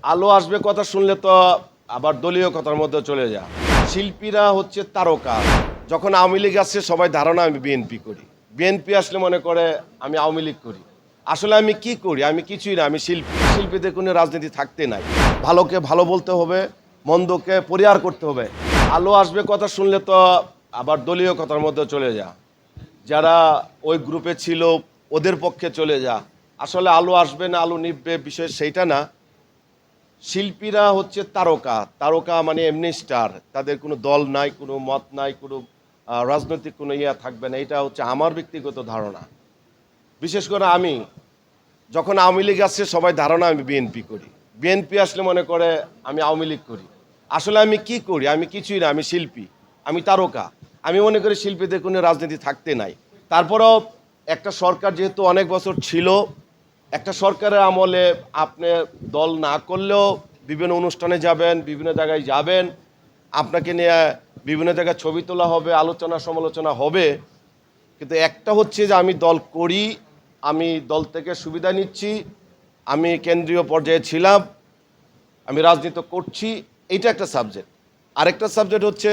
আলো আসবে কথা শুনলে তো আবার দলীয় কথার মধ্যে চলে যা। শিল্পীরা হচ্ছে তারকা। যখন আওয়ামী লীগ আসছে সবাই ধারণা আমি বিএনপি করি, বিএনপি আসলে মনে করে আমি আওয়ামী লীগ করি। আসলে আমি কি করি? আমি কিছুই না, আমি শিল্পী। শিল্পীদের কোনো রাজনীতি থাকতে নাই। ভালোকে ভালো বলতে হবে, মন্দকে পরিহার করতে হবে। আলো আসবে কথা শুনলে তো আবার দলীয় কথার মধ্যে চলে যা। যারা ওই গ্রুপে ছিল ওদের পক্ষে চলে যা। আসলে আলো আসবে না আলো নিভবে বিষয় সেইটা না। শিল্পীরা হচ্ছে তারকা। তারকা মানে এমনি স্টার। তাদের কোনো দল নাই, কোনো মত নাই, কোনো রাজনৈতিক কোনো ইয়া থাকবে না। এটা হচ্ছে আমার ব্যক্তিগত ধারণা। বিশেষ করে আমি যখন আওয়ামী লীগ আসছে সবাই ধারণা আমি বিএনপি করি, বিএনপি আসলে মনে করে আমি আওয়ামী লীগ করি। আসলে আমি কি করি? আমি কিছুই না, আমি শিল্পী, আমি তারকা। আমি মনে করি শিল্পীদের কোনো রাজনীতি থাকতে নাই। তারপরেও একটা সরকার যেহেতু অনেক বছর ছিল, একটা সরকারের আমলে আপনি দল না করলেও বিভিন্ন অনুষ্ঠানে যাবেন, বিভিন্ন জায়গায় যাবেন, আপনাকে নিয়ে বিভিন্ন জায়গায় ছবি তোলা হবে, আলোচনা সমালোচনা হবে। কিন্তু একটা হচ্ছে যে আমি দল করি, আমি দল থেকে সুবিধা নিচ্ছি, আমি কেন্দ্রীয় পর্যায়ে ছিলাম, আমি রাজনীতি করছি, এইটা একটা সাবজেক্ট। আরেকটা সাবজেক্ট হচ্ছে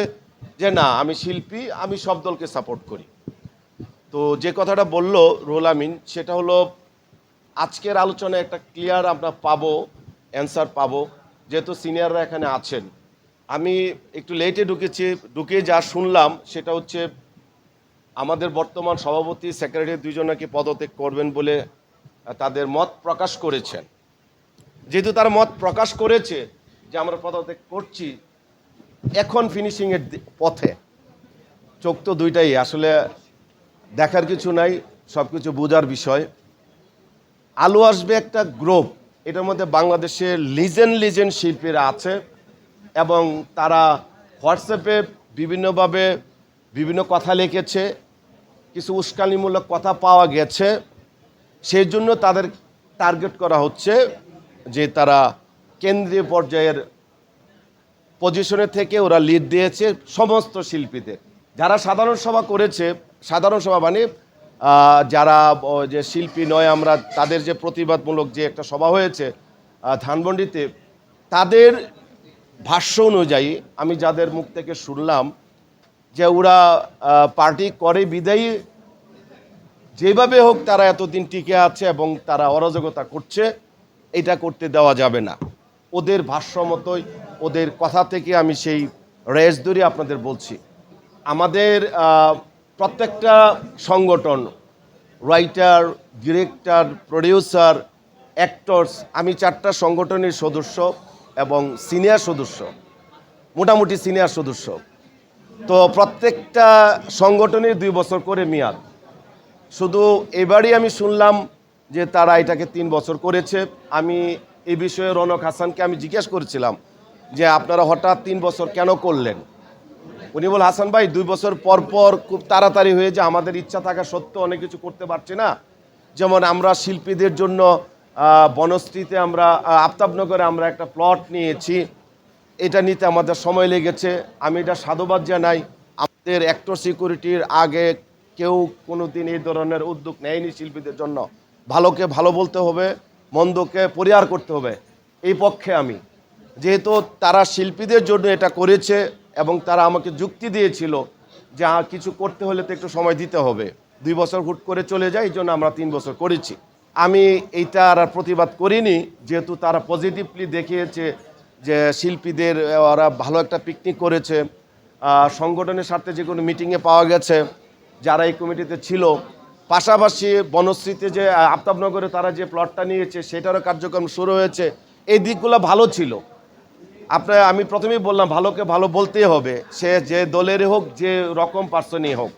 যে না, আমি শিল্পী, আমি সব দলকে সাপোর্ট করি। তো যে কথাটা বললো রুহুল আমিন, সেটা হলো আজকের আলোচনায় একটা ক্লিয়ার আমরা পাবো, অ্যান্সার পাবো, যেহেতু সিনিয়ররা এখানে আছেন। আমি একটু লেটে ঢুকেছি, ঢুকে যা শুনলাম সেটা হচ্ছে আমাদের বর্তমান সভাপতি সেক্রেটারি দুইজন নাকি পদত্যাগ করবেন বলে তাদের মত প্রকাশ করেছেন। যেহেতু তারা মত প্রকাশ করেছে যে আমরা পদত্যাগ করছি, এখন ফিনিশিংয়ের পথে। চোখ তো দুইটাই, আসলে দেখার কিছু নাই, সব কিছু বোঝার বিষয়। আলো আসবে একটা গ্রুপ, এটার মধ্যে বাংলাদেশের লিজেন্ড শিল্পীরা আছে এবং তারা হোয়াটসঅ্যাপে বিভিন্নভাবে বিভিন্ন কথা লিখেছে, কিছু উস্কানিমূলক কথা পাওয়া গেছে। সেই জন্য তাদের টার্গেট করা হচ্ছে যে তারা কেন্দ্রীয় পর্যায়ের পজিশনে থেকে ওরা লিড দিয়েছে সমস্ত শিল্পীদের। যারা সাধারণ সভা করেছে, সাধারণ সভা মানে যারা যে শিল্পী নয় আমরা, তাদের যে প্রতিবাদমূলক যে একটা সভা হয়েছে ধানমন্ডিতে, তাদের ভাষ্য অনুযায়ী আমি যাদের মুখ থেকে শুনলাম যে ওরা পার্টি করে বিদায়ী যেভাবে হোক তারা এতদিন টিকে আছে এবং তারা অরাজকতা করছে, এটা করতে দেওয়া যাবে না। ওদের ভাষ্য মতোই, ওদের কথা থেকে আমি সেই রেস ধরে আপনাদের বলছি। আমাদের প্রত্যেকটা সংগঠন, রাইটার, ডিরেক্টর, প্রডিউসার, অ্যাক্টরস, আমি 4টা সংগঠনের সদস্য এবং সিনিয়র সদস্য, মোটামুটি সিনিয়র সদস্য। তো প্রত্যেকটা সংগঠনের 2 বছর করে মেয়াদ। শুধু এবারই আমি শুনলাম যে তারা এটাকে 3 বছর করেছে। আমি এই বিষয়ে রনক হাসানকে আমি জিজ্ঞেস করেছিলাম যে আপনারা হঠাৎ 3 বছর কেন করলেন? উনি বল, হাসান ভাই 2 বছর পর পর খুব তাড়াতাড়ি হয়ে যায়, আমাদের ইচ্ছা থাকা সত্ত্বেও অনেক কিছু করতে পারছি না। যেমন আমরা শিল্পীদের জন্য বনশ্রীতে আমরা আফতাবনগরে আমরা একটা প্লট নিয়েছি, এটা নিতে আমাদের সময় লেগেছে। আমি এটা সাধুবাদ জানাই। আমাদের অ্যাক্টর সিকিউরিটির আগে কেউ কোনো দিন এই ধরনের উদ্যোগ নেয়নি শিল্পীদের জন্য। ভালোকে ভালো বলতে হবে, মন্দকে পরিহার করতে হবে, এই পক্ষে আমি। যেহেতু তারা শিল্পীদের জন্য এটা করেছে এবং তারা আমাকে যুক্তি দিয়েছিল যে কিছু করতে হলে তো একটু সময় দিতে হবে, 2 বছর হুট করে চলে যায়, এই জন্য আমরা 3 বছর করেছি। আমি এইটা আর প্রতিবাদ করিনি, যেহেতু তারা পজিটিভলি দেখিয়েছে যে শিল্পীদের ওরা ভালো একটা পিকনিক করেছে। সংগঠনের সাথে যে কোনো মিটিংয়ে পাওয়া গেছে যারা এই কমিটিতে ছিল। পাশাপাশি বনশ্রীতে যে আফতাবনগরে তারা যে প্লটটা নিয়েছে সেটারও কার্যক্রম শুরু হয়েছে। এই দিকগুলো ভালো ছিল। আমি প্রথমেই বললাম ভালোকে ভালো বলতেই হবে, সে যে দলেরই হোক, যে রকম পার্সনই হোক।